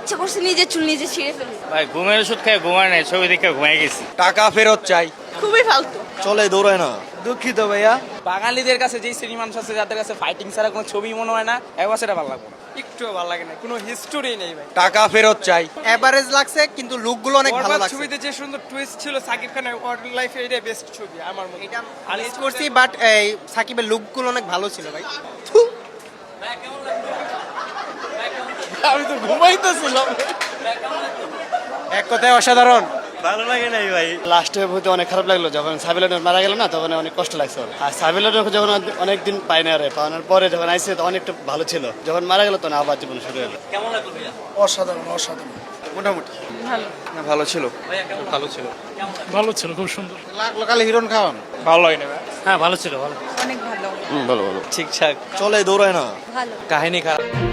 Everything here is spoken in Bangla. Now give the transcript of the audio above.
ইচ্ছা করছে নিজের চুল নিজে ছিঁড়ে ফেলি। ভাই ঘুমের ওষুধ খেয়ে ঘুমায় নাই, ছবি দেখে ঘুমাই গেছি। টাকা ফেরত চাই। খুবই ফালতু। চলে দৌড়ায় না। দুঃখিত ভাইয়া। বাঙালিদের কাছে যেই শ্রেণী মানুষ আছে যাদের কাছে ফাইটিং ছাড়া কোনো ছবি মনে হয় না, একবার সেটা ভালো লাগবে না, একটুও ভালো লাগে না, কোনো হিস্টোরি নেই ভাই। টাকা ফেরত চাই। এভারেজ লাগছে কিন্তু লুকগুলো অনেক ভালো বরবাদ লাগছে। ছবিতে যে সুন্দর টুইস্ট ছিল সাকিব খানের ওয়ার্ল্ড লাইফে, এটাই বেস্ট ছবি আমার মনে হয়। এটা মিস করছি বাট এই সাকিবের লুকগুলো অনেক ভালো ছিল ভাই। আমি তো ঘুমাইতেছিলাম। এক কথায় অসাধারণ। ভালো লাগে নাই ভাই। লাস্টে বলতে অনেক খারাপ লাগলো যখন সাবিলা মারা গেল না, তখন অনেক কষ্ট লাগছে ওর। আর সাবিলা যখন অনেকদিন পাই না রে, পাওয়ানোর পরে যখন আইসে তখন একটু ভালো ছিল, যখন মারা গেল তখন আবার জীবন শুরু হলো। অসাধারণ অসাধারণ। মোটামুটি ভালো। ভালো ছিল। ভালো ছিল। ভালো ছিল, খুব সুন্দর। লোকাল হিরোন খাওয়ান। ভালো লাগে না ভাই। হ্যাঁ ভালো ছিল, ভালো। অনেক ভালো। ভালো ভালো ঠিকঠাক। চলে দৌড়ায় না। ভালো। কাহিনী খারাপ।